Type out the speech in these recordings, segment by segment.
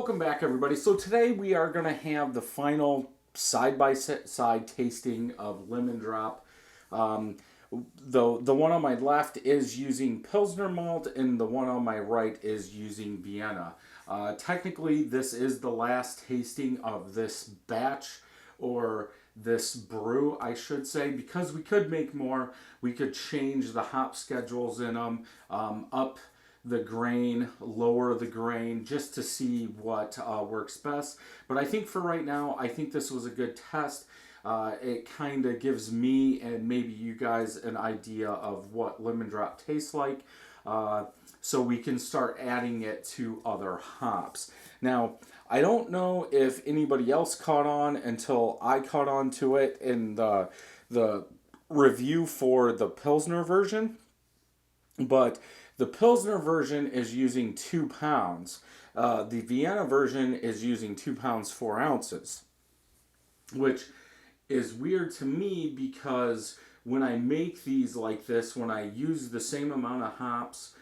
Welcome back, everybody. So today we are going to have the final side-by-side tasting of Lemondrop. Um, the one on my left is using Pilsner malt, and the one on my right is using Vienna. Technically, this is the last tasting of this batch, or this brew, I should say, because we could make more. We could change the hop schedules in them, up the grain, lower the grain, just to see what works best. But I think for right now, I think this was a good test. It kind of gives me and maybe you guys an idea of what Lemondrop tastes like, so we can start adding it to other hops. Now, I don't know if anybody else caught on until I caught on to it in the review for the Pilsner version, but the Pilsner version is using 2 pounds. The Vienna version is using 2 pounds 4 ounces, which is weird to me because when I make these like this, when I use the same amount of hops,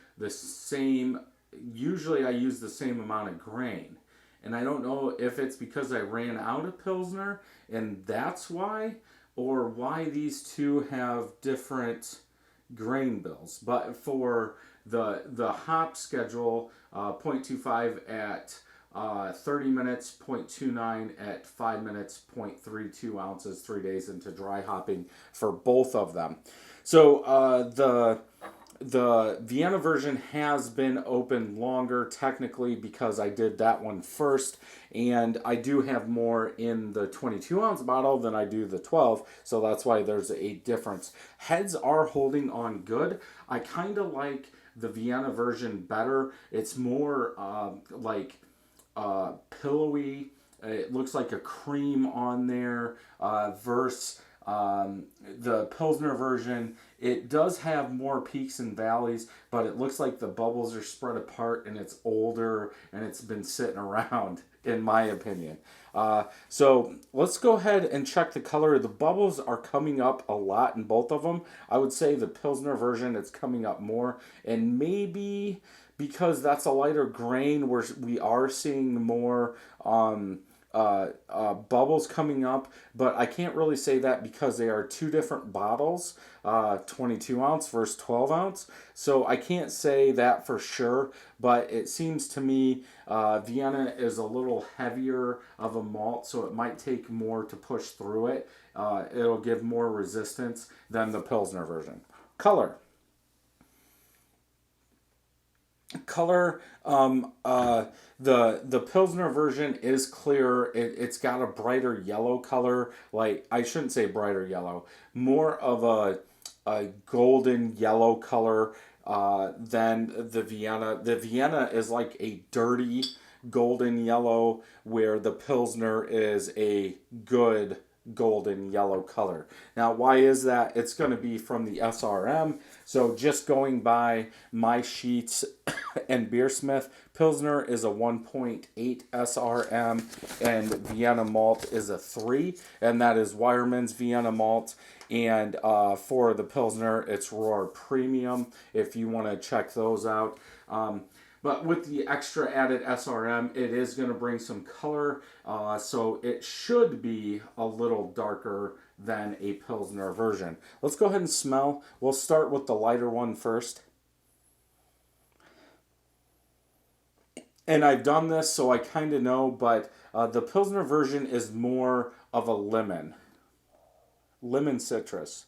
usually I use the same amount of grain. And I don't know if it's because I ran out of Pilsner and that's why, or why these two have different grain bills. But for the hop schedule, 0.25 at 30 minutes, 0.29 at 5 minutes, 0.32 ounces, 3 days into dry hopping for both of them. So the Vienna version has been open longer technically because I did that one first, and I do have more in the 22 ounce bottle than I do the 12, so that's why there's a difference. Heads are holding on good. I kind of like the Vienna version better. It's more pillowy. It looks like a cream on there, versus the Pilsner version. It does have more peaks and valleys, but it looks like the bubbles are spread apart and it's older and it's been sitting around, in my opinion. So let's go ahead and check the color. The bubbles are coming up a lot in both of them. I would say the Pilsner version, it's coming up more, and maybe because that's a lighter grain, we are seeing more bubbles coming up, but I can't really say that because they are two different bottles, 22 ounce versus 12 ounce. So I can't say that for sure, but it seems to me Vienna is a little heavier of a malt, so it might take more to push through it. It'll give more resistance than the Pilsner version. Color, the Pilsner version is clearer. It's got a brighter yellow color. Like, I shouldn't say brighter yellow, more of a golden yellow color than the Vienna. The Vienna is like a dirty golden yellow, where the Pilsner is a good golden yellow color. Now, why is that? It's going to be from the SRM. So just going by my sheets and Beersmith, Pilsner is a 1.8 SRM and Vienna malt is a 3, and that is Weyermann's Vienna malt. And for the Pilsner, it's Rohr Premium, if you want to check those out. But with the extra added SRM, it is going to bring some color, so it should be a little darker than a Pilsner version. Let's go ahead and smell. We'll start with the lighter one first. And I've done this, so I kind of know, but the Pilsner version is more of a lemon citrus.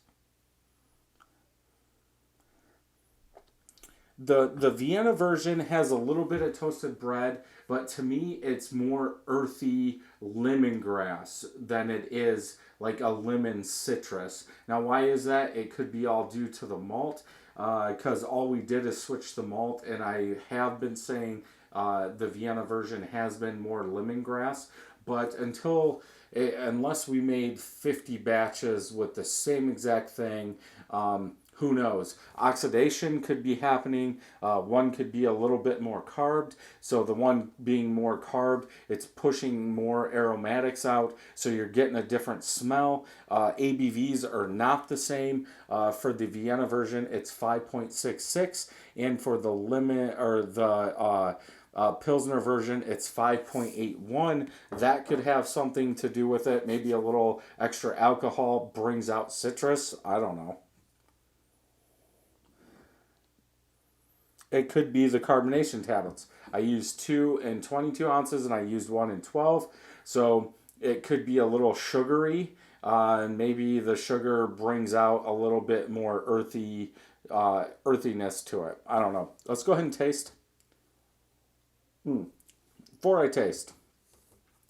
The Vienna version has a little bit of toasted bread, but to me it's more earthy lemongrass than it is like a lemon citrus. Now, why is that? It could be all due to the malt, because all we did is switch the malt, and I have been saying the Vienna version has been more lemongrass, but unless we made 50 batches with the same exact thing, who knows? Oxidation could be happening. One could be a little bit more carbed. So the one being more carb, it's pushing more aromatics out. So you're getting a different smell. ABVs are not the same. For the Vienna version, it's 5.66, and for the lemon or the Pilsner version, it's 5.81. That could have something to do with it. Maybe a little extra alcohol brings out citrus. I don't know. It could be the carbonation tablets. I used 2 in 22 ounces and I used 1 in 12. So it could be a little sugary. And maybe the sugar brings out a little bit more earthiness to it. I don't know. Let's go ahead and taste. Before I taste,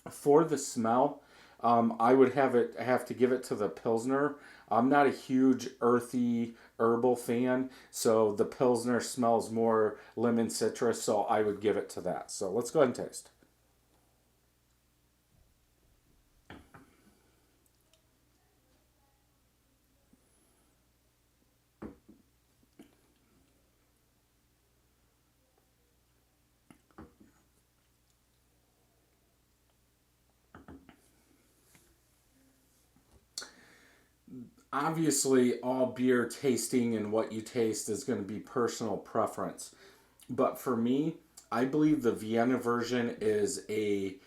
for the smell, I would have to give it to the Pilsner. I'm not a huge earthy herbal fan, so the Pilsner smells more lemon citrus, so I would give it to that. So let's go ahead and taste. Obviously, all beer tasting and what you taste is going to be personal preference. But for me, I believe the Vienna version is a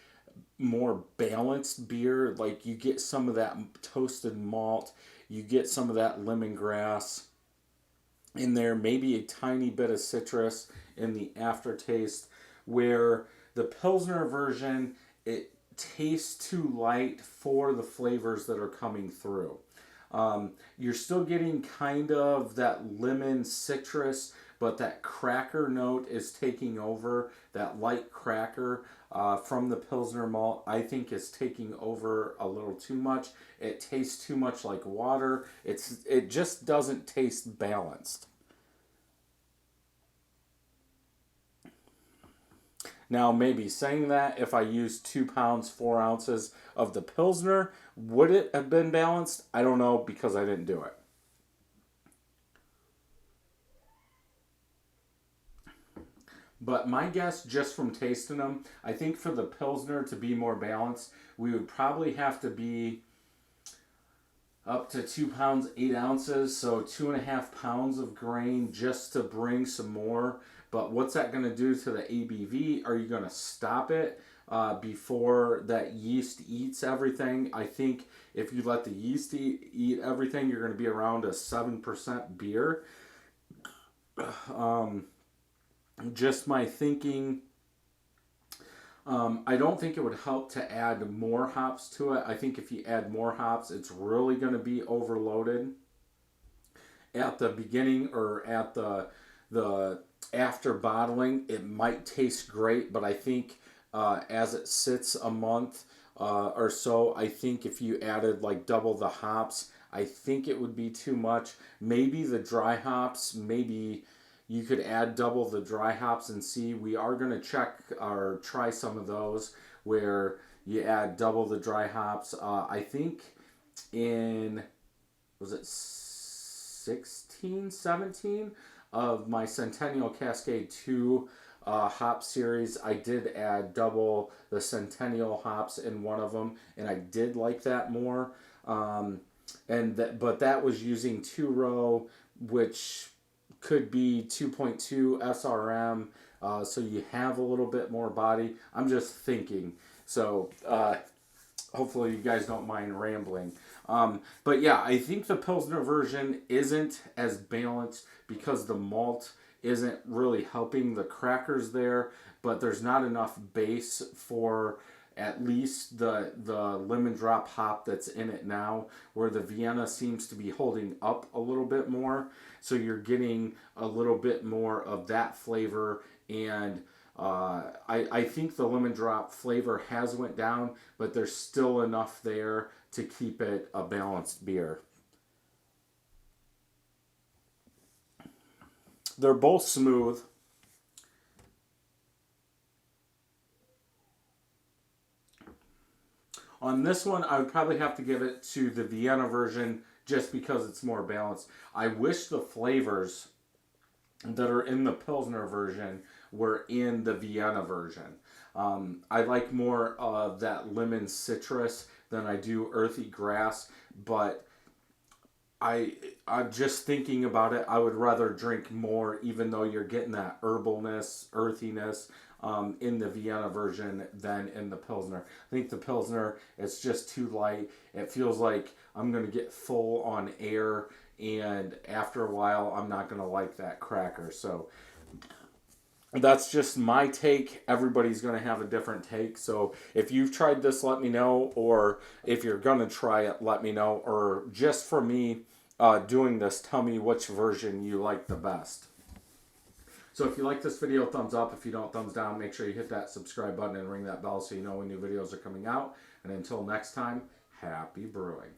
more balanced beer. Like you get some of that toasted malt, you get some of that lemongrass in there, maybe a tiny bit of citrus in the aftertaste, where the Pilsner version, it tastes too light for the flavors that are coming through. You're still getting kind of that lemon citrus, but that cracker note is taking over. That light cracker from the Pilsner malt, I think, is taking over a little too much. It tastes too much like water. It just doesn't taste balanced. Now, maybe saying that, if I used 2 pounds, 4 ounces of the Pilsner, would it have been balanced? I don't know because I didn't do it. But my guess, just from tasting them, I think for the Pilsner to be more balanced, we would probably have to be up to 2 pounds, 8 ounces, so 2.5 pounds of grain just to bring some more. But what's that going to do to the ABV? Are you going to stop it before that yeast eats everything? I think if you let the yeast eat everything, you're going to be around a 7% beer. Um, just my thinking. I don't think it would help to add more hops to it. I think if you add more hops, it's really going to be overloaded at the beginning or at the after bottling. It might taste great, but I think as it sits a month or so, I think if you added like double the hops, I think it would be too much. Maybe the dry hops, maybe you could add double the dry hops and see. We are going to check or try some of those where you add double the dry hops. I think in, was it 16, 17 of my Centennial Cascade 2 hop series, I did add double the Centennial hops in one of them, and I did like that more. But that was using 2 row, which could be 2.2 SRM, so you have a little bit more body. I'm just thinking. So hopefully you guys don't mind rambling. But yeah, I think the Pilsner version isn't as balanced because the malt isn't really helping the crackers there, but there's not enough base for at least the lemon drop hop that's in it now, where the Vienna seems to be holding up a little bit more. So you're getting a little bit more of that flavor, and I think the lemon drop flavor has went down, but there's still enough there to keep it a balanced beer. They're both smooth. On this one, I would probably have to give it to the Vienna version just because it's more balanced. I wish the flavors that are in the Pilsner version were in the Vienna version. I like more of that lemon citrus than I do earthy grass, but I'm just thinking about it. I would rather drink more, even though you're getting that herbalness, earthiness. in the Vienna version than in the Pilsner. I think the Pilsner is just too light. It feels like I'm going to get full on air, and after a while, I'm not going to like that cracker. So that's just my take. Everybody's going to have a different take. So if you've tried this, let me know. Or if you're going to try it, let me know. Or just for me doing this, tell me which version you like the best. So if you like this video, thumbs up. If you don't, thumbs down. Make sure you hit that subscribe button and ring that bell so you know when new videos are coming out. And until next time, happy brewing.